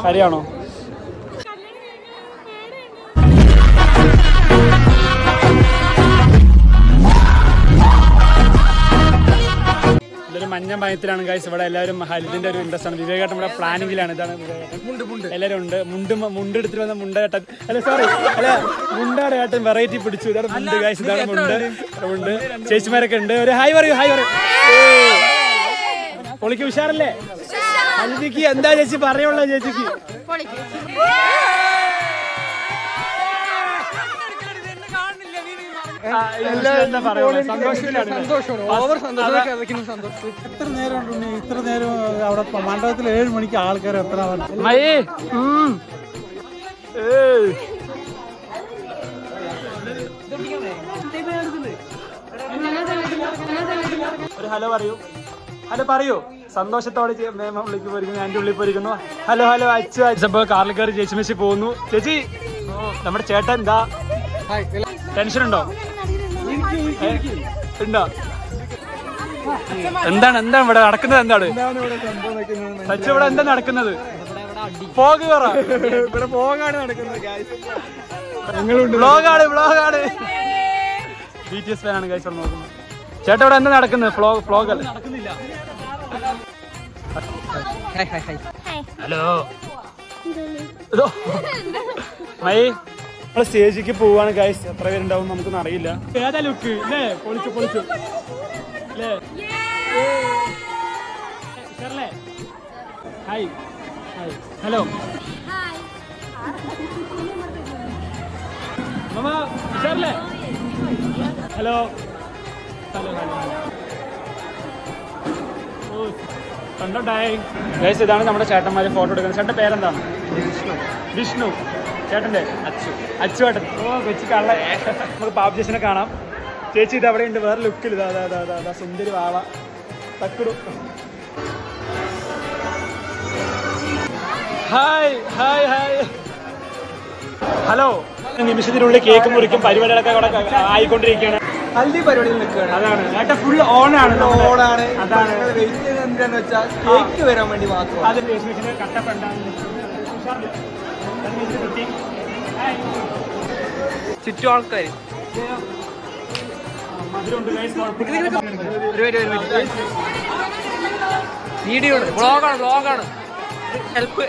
ശരിയാണോ? ഇതൊരു മഞ്ഞ മയത്തിലാണ് ഗൈസ്. ഇവിടെ എല്ലാവരും ഹരിതിന്റെ ഒരു ഇൻട്രസ്റ്റ് ആണ്. വിവേകേട്ടൻ ഇവിടെ പ്ലാനിങ്ങിലാണ്. ഇതാണ് വിവേകേട്ടൻ. എല്ലാവരും ഉണ്ട്. മുണ്ട് എടുത്തിട്ട് വന്ന മുണ്ടേട്ടൻ അല്ല സോറി അല്ല മുണ്ടാണ് ഏട്ടൻ വെറൈറ്റി പിടിച്ചു. ഇതാണ് മുണ്ട് ഗൈസ്. ഇതാണ് മുണ്ട്. ചേച്ചിമാരൊക്കെ ഉണ്ട്. ഒരു ഹായ് പറയൂ. പൊളിക്ക് ഉഷാറല്ലേ? ഹരിതിക്ക് എന്താ ചേച്ചി പറയുള്ളൂ? ചേച്ചിക്ക് എത്ര നേരം ഉണ്ട്? ഇത്ര നേരം അവിടെ മണ്ഡപത്തിൽ 7 മണിക്ക് ആൾക്കാർ എത്ര ഒരു ഹലോ പറയൂ. സന്തോഷത്തോടെ മേമ ഉള്ളിലേക്ക് പോയിരിക്കുന്നു. ഞാൻ ഉള്ളിൽ പോയിരിക്കുന്നു. ഹലോ അച്ഛപ്പോ കാറിൽ കയറി ചേച്ചി മെസ്സി പോകുന്നു. ചേച്ചി നമ്മുടെ ചേട്ടൻ എന്താ ടെൻഷൻ ഉണ്ടോ? എന്താണ് ഇവിടെ നടക്കുന്നത്? എന്താണ് സച്ചു ഇവിടെ എന്താ നടക്കുന്നത്? വ്ലോഗാണ് നടക്കുന്നത്. വ്ലോഗാണ്. BTS ഫാനാണ് ഗൈസ് നോക്കുന്നത്. ചേട്ടാ ഇവിടെ എന്താ നടക്കുന്നത്? വ്ലോഗ് അല്ല നടക്കുന്നില്ല. ഹലോ നമ്മള് സ്റ്റേജിക്ക് പോവാണ് ഗൈസ്. എത്ര പേരുണ്ടാവും നമുക്കൊന്നും അറിയില്ല. ഏതാ ലുക്ക് അല്ലേ? പൊളിച്ചു അല്ലേ? ഹായ് ഹലോ മാമ ഉഷാറല്ലേ? ഹലോ കണ്ടോണ്ടായി ഗൈസ്. ഇതാണ് നമ്മുടെ ചേട്ടന്മാര് ഫോട്ടോ എടുക്കുന്നത്. ചേട്ടൻ്റെ പേരെന്താണ്? വിഷ്ണു. ചേട്ടൻ്റെ അച്ചു ചേട്ടൻ. കൊച്ചി കള്ള. നമുക്ക് പാപ്പു ചേച്ചിനെ കാണാം. ചേച്ചി ഇത് അവിടെ ഉണ്ട് വേറെ ലുക്കിൽ. ഇതാ സുന്ദരി വാവ തക്കുടു. Hi hello. നിമിഷത്തിനുള്ളിൽ കേക്ക് മുറിക്കും. പരിപാടികളൊക്കെ അവിടെ ആയിക്കൊണ്ടിരിക്കുകയാണ്. ഹൽദി പരിപാടിയിൽ നിൽക്കുകയാണ്. അതാണ് ഏട്ടാ ഫുൾ ഓണാണ്. അതാണ് വെയിറ്റ് ചെയ്ത് എന്താന്ന് വെച്ചാൽ കേക്ക് വരാൻ വേണ്ടി മാത്രം. അത് കട്ടപ്പെട്ടാണ് ചുറ്റും ആൾക്കാർ. വീഡിയോ വ്ളോഗാണ്. ഹെൽപ്പ്.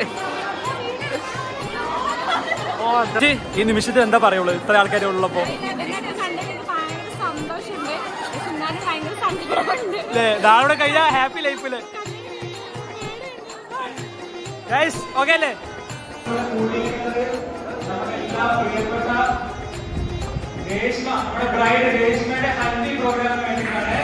ഈ നിമിഷത്തിൽ എന്താ പറയുള്ളൂ ഇത്ര ആൾക്കാരെ ഉള്ളപ്പോ? നാളെ കഴിഞ്ഞ ഹാപ്പി ലൈഫില് ഗൈസ് ഓക്കെ അല്ലേ? രേഷ്മ നമ്മുടെ ബ്രൈഡ് രേഷ്മയുടെ ഹൽദി പ്രോഗ്രാമിന് വേണ്ടിയിട്ടാണ്.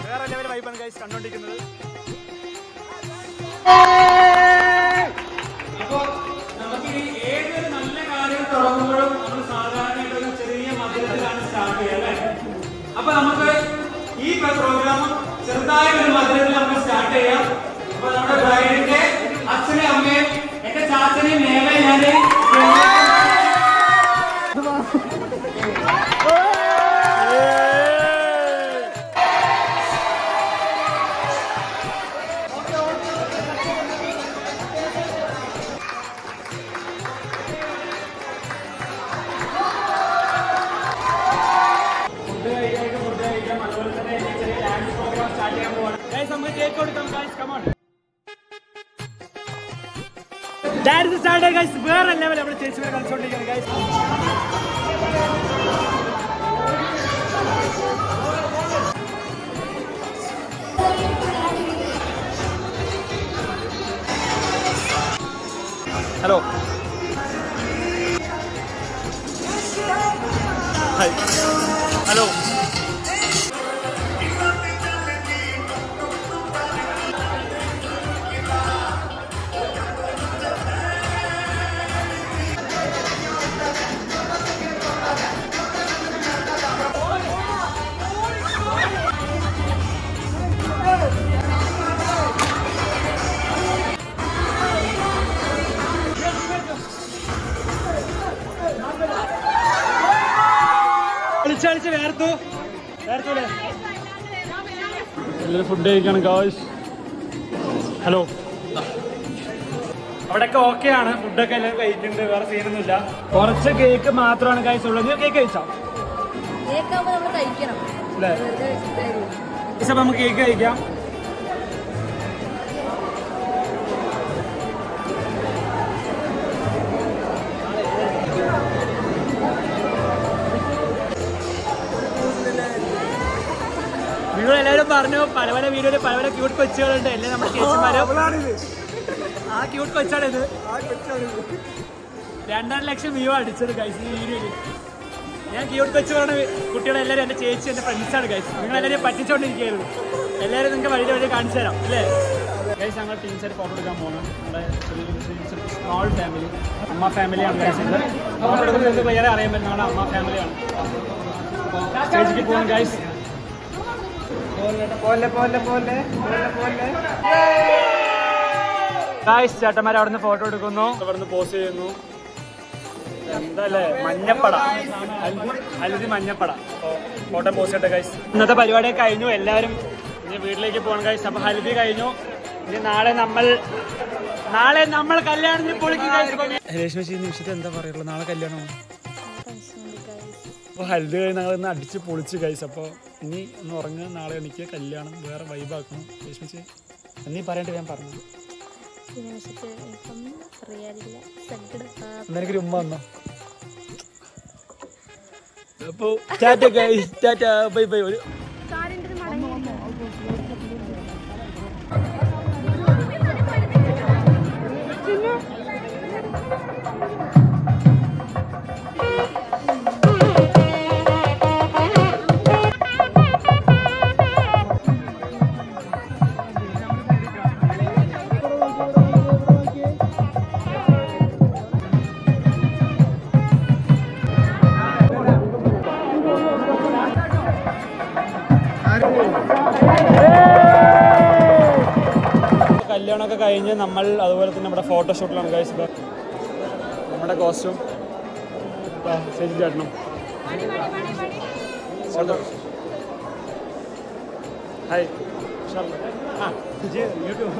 വേറെ ലെവൽ വൈബാണ് ഗൈസ് കണ്ടോണ്ടിരിക്കുന്നത്. അപ്പോ നമുക്ക് ഏതൊരു നല്ല കാര്യം തുടങ്ങുമ്പോഴും നമ്മൾ സാധാരണയായിട്ട് ചെറിയ മധുരത്തിലാണ് സ്റ്റാർട്ട് ചെയ്യുക അല്ലേ? അപ്പൊ നമുക്ക് ഈ പ്രോഗ്രാമും ചെറുതായ ഒരു മധുരത്തിൽ നമുക്ക് സ്റ്റാർട്ട് ചെയ്യാം. അപ്പൊ നമ്മുടെ ബ്രൈഡിന്റെ അച്ഛനെയും അമ്മയും എന്റെ ചാച്ചനെയും മേലെ ഞാൻ ഡാൻസ് സ്റ്റാർട്ട് ഗൈസ്. വേറെ ലെവൽ നമ്മുടെ ചേച്ചിമാരെ കളിച്ചോണ്ടിരിക്കുന്നത് ഗൈസ്. Hello hi hello. കളിച്ച് വേർത്തു എല്ലാവരും ഫുഡ് കഴിക്കണം ഗായ്സ്. ഹലോ, അവിടെയൊക്കെ ഓക്കെ ആണ്, ഫുഡൊക്കെ എല്ലാവരും കഴിക്കുന്നുണ്ട്, വേറെ സീനൊന്നുമില്ല. കുറച്ച് കേക്ക് മാത്രമാണ് ഗായ്സ് ഉള്ളത്. നീ കേക്ക് കഴിച്ചോ? അല്ലേ, അപ്പൊ നമുക്ക് കേക്ക് കഴിക്കാം. എല്ലാവരും പറഞ്ഞു പല പല വീഡിയോയിൽ പല പല ക്യൂട്ട് കൊച്ചുകളുണ്ട്. അല്ലേ നമ്മുടെ ചേച്ചിമാരും ആ ക്യൂട്ട് കൊച്ചാണ് ഇത്. 2.5 ലക്ഷം വ്യൂ അടിച്ചത് ഗൈസ് ഈ വീഡിയോയിൽ. ഞാൻ ക്യൂട്ട് കൊച്ചു പറഞ്ഞ കുട്ടികളെല്ലാവരും എൻ്റെ ചേച്ചി എൻ്റെ ഫ്രണ്ട്സാണ് ഗൈസ്. നിങ്ങളെല്ലാവരും പറ്റിച്ചുകൊണ്ടിരിക്കുകയായിരുന്നു. എല്ലാവരും നിങ്ങൾക്ക് വഴി കാണിച്ചു തരാം അല്ലേ ഗൈസ്. ഞങ്ങൾ ടീംസായിട്ട് ഫോട്ടോ എടുക്കാൻ പോകുന്നു. നമ്മുടെ സ്മോൾ ഫാമിലി, അമ്മ ഫാമിലിയാണ് ഗൈസ്. ഫോട്ടോ എടുക്കുന്നത് വേറെ അറിയാൻ പറ്റും, ഞങ്ങളുടെ അമ്മ ഫാമിലിയാണ്. സ്റ്റേജിലേക്ക് പോകാൻ ഗൈസ്. ഗൈസ് ചേട്ടന്മാർ അവിടെ നിന്ന് ഫോട്ടോ എടുക്കുന്നു, അവിടെ നിന്ന് പോസ്റ്റ് ചെയ്യുന്നു. എന്താല്ലേ മഞ്ഞപ്പട, ഹൽദി മഞ്ഞപ്പട. ഫോട്ടോ പോസ്റ്റ് ചെയ്യട്ടെ ഗൈസ്. ഇന്നത്തെ പരിപാടിയൊക്കെ കഴിഞ്ഞു, എല്ലാവരും ഇനി വീട്ടിലേക്ക് പോകണം ഗൈസ്. അപ്പൊ ഹൽദി കഴിഞ്ഞു. ഇനി നാളെ നമ്മൾ കല്യാണത്തിന് പൊളിക്കും ഗൈസ്. രേഷ്മ ഈ നിമിഷത്തിൽ എന്താ പറയുള്ളൂ? നാളെ കല്യാണമാണ്. അപ്പോൾ ഹൽദി കഴിഞ്ഞ് ഞങ്ങൾ അടിച്ച് പൊളിച്ച് ഗൈസ്. അപ്പോൾ ഇനി ഒന്ന് ഉറങ്ങുക, നാളെ എനിക്ക് കല്യാണം വേറെ വൈബാക്കണം. രേഷ്മിച്ച് എന്നീ പറയട്ടെ, ഞാൻ പറഞ്ഞു എനിക്കൊരു ഉമ്മ വന്നോ. അപ്പോൾ Tata guys, Tata bye bye. ഒരു കല്യാണമൊക്കെ കഴിഞ്ഞ് നമ്മൾ അതുപോലെ തന്നെ നമ്മുടെ ഫോട്ടോഷൂട്ടിലാണ് ഗൈസ്. നമ്മുടെ കോസ്റ്റ്യൂം ചേച്ചി ചേട്ടനും. Hi YouTube.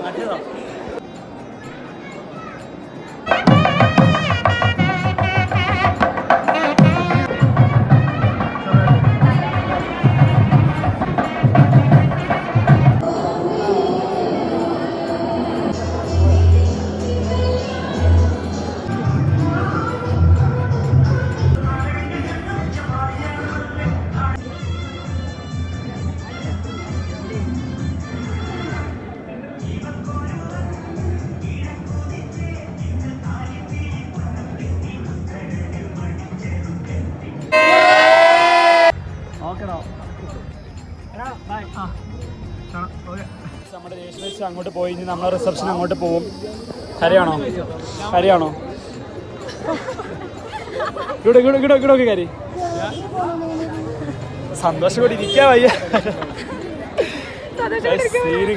നമ്മുടെ രേഷ്മ ചേച്ചി അങ്ങോട്ട് പോയി, ഇനി നമ്മളെ റിസപ്ഷൻ അങ്ങോട്ട് പോവും. കരയാണോ? ഇവിടെ കരി. സന്തോഷം കൂടി ഇരിക്കാൻ വയ്യ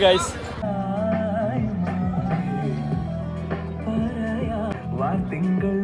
ഗൈസ്. തിങ്കൾ